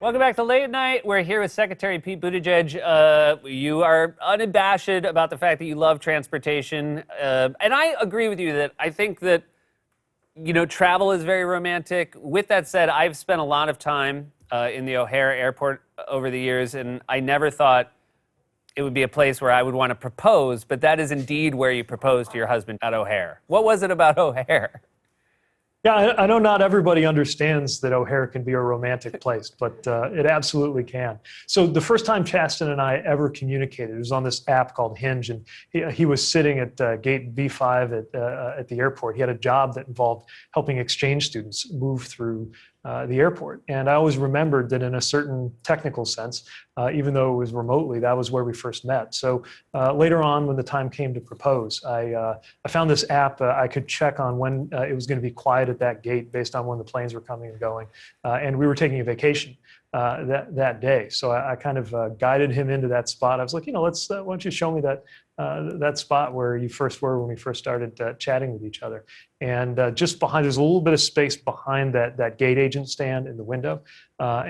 Welcome back to Late Night. We're here with Secretary Pete Buttigieg. You are unabashed about the fact that you love transportation. And I agree with you that I think that, travel is very romantic. With that said, I've spent a lot of time in the O'Hare Airport over the years, and I never thought it would be a place where I would want to propose, but that is indeed where you proposed to your husband at O'Hare. What was it about O'Hare? Yeah, I know not everybody understands that O'Hare can be a romantic place, but it absolutely can. So the first time Chasten and I ever communicated, it was on this app called Hinge, and he was sitting at gate B5 at the airport. He had a job that involved helping exchange students move through the airport. And I always remembered that in a certain technical sense, even though it was remotely, that was where we first met. So later on, when the time came to propose, I found this app. I could check on when it was going to be quiet at that gate based on when the planes were coming and going. And we were taking a vacation that day. So I kind of guided him into that spot. I was like, why don't you show me that spot where you first were when we first started chatting with each other. And just behind, there's a little bit of space behind that gate agent stand in the window. I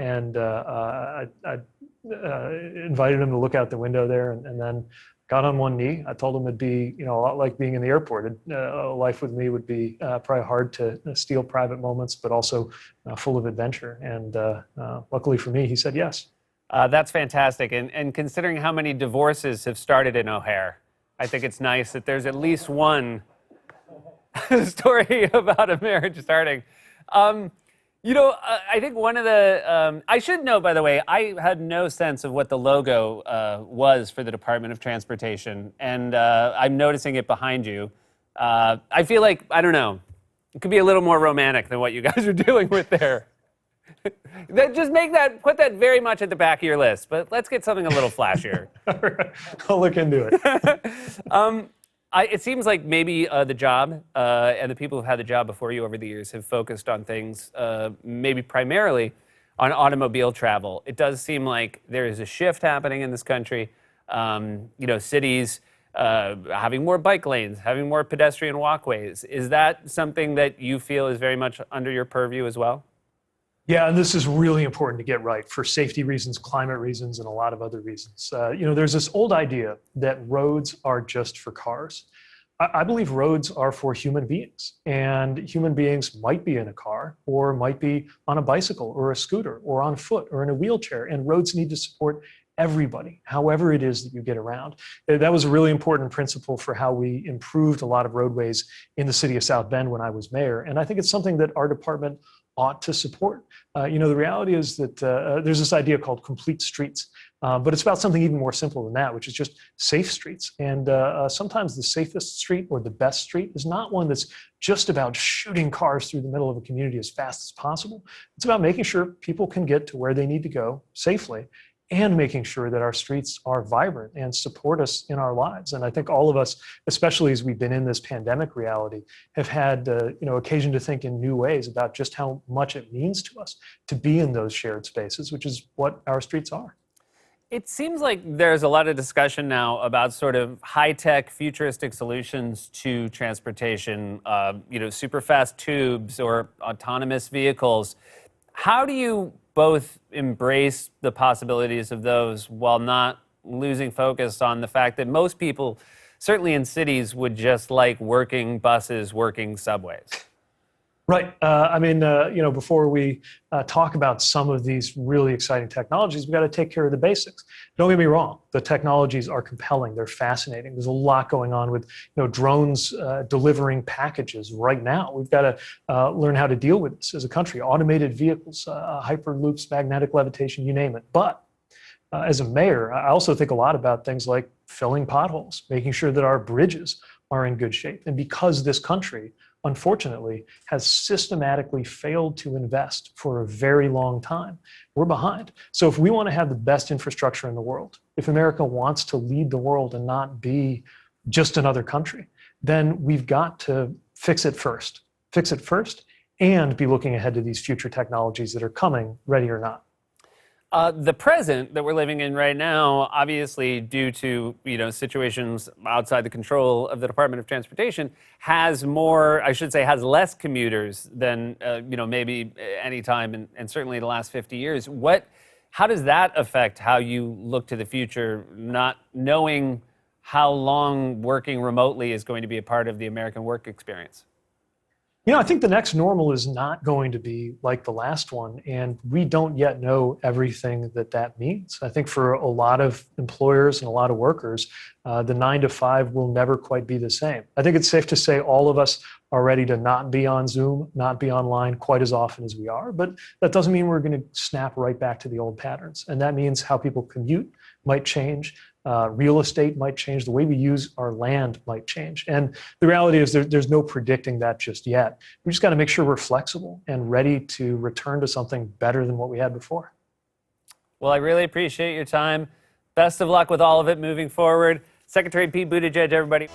invited him to look out the window there, and then got on one knee. I told him it'd be, a lot like being in the airport. Life with me would be probably hard to steal private moments, but also full of adventure. And luckily for me, he said yes. That's fantastic. And considering how many divorces have started in O'Hare, I think it's nice that there's at least one story about a marriage starting. I think one of the, I should know, by the way, I had no sense of what the logo was for the Department of Transportation, and I'm noticing it behind you. I feel like, I don't know, it could be a little more romantic than what you guys are dealing with there. Just put that very much at the back of your list, but let's get something a little flashier. I'll look into it. It seems like maybe the job and the people who've had the job before you over the years have focused on things, maybe primarily on automobile travel. It does seem like there is a shift happening in this country. Cities having more bike lanes, having more pedestrian walkways. Is that something that you feel is very much under your purview as well? Yeah, and this is really important to get right for safety reasons, climate reasons, and a lot of other reasons. There's this old idea that roads are just for cars. I believe roads are for human beings, and human beings might be in a car or might be on a bicycle or a scooter or on foot or in a wheelchair, and roads need to support everybody, however it is that you get around. That was a really important principle for how we improved a lot of roadways in the city of South Bend when I was mayor, and I think it's something that our department ought to support. The reality is that there's this idea called complete streets, but it's about something even more simple than that, which is just safe streets. And sometimes the safest street or the best street is not one that's just about shooting cars through the middle of a community as fast as possible. It's about making sure people can get to where they need to go safely, and making sure that our streets are vibrant and support us in our lives. And I think all of us, especially as we've been in this pandemic reality, have had occasion to think in new ways about just how much it means to us to be in those shared spaces, which is what our streets are. It seems like there's a lot of discussion now about sort of high-tech, futuristic solutions to transportation, super fast tubes or autonomous vehicles. How do you both embrace the possibilities of those while not losing focus on the fact that most people, certainly in cities, would just like working buses, working subways? Right. Before we talk about some of these really exciting technologies, we've got to take care of the basics. Don't get me wrong. The technologies are compelling. They're fascinating. There's a lot going on with drones delivering packages right now. We've got to learn how to deal with this as a country. Automated vehicles, hyperloops, magnetic levitation, you name it. But as a mayor, I also think a lot about things like filling potholes, making sure that our bridges are in good shape. And because this country, unfortunately, has systematically failed to invest for a very long time, we're behind. So if we want to have the best infrastructure in the world, if America wants to lead the world and not be just another country, then we've got to fix it first. Fix it first and be looking ahead to these future technologies that are coming, ready or not. The present that we're living in right now, obviously due to situations outside the control of the Department of Transportation, has less commuters than maybe any time, and certainly the last 50 years. What How does that affect how you look to the future, not knowing how long working remotely is going to be a part of the American work experience? I think the next normal is not going to be like the last one, and we don't yet know everything that means. I think for a lot of employers and a lot of workers, the 9 to 5 will never quite be the same. I think it's safe to say all of us are ready to not be on Zoom, not be online quite as often as we are, but that doesn't mean we're going to snap right back to the old patterns. And that means how people commute might change. Real estate might change. The way we use our land might change. And the reality is there's no predicting that just yet. We just got to make sure we're flexible and ready to return to something better than what we had before. Well, I really appreciate your time. Best of luck with all of it moving forward. Secretary Pete Buttigieg, everybody.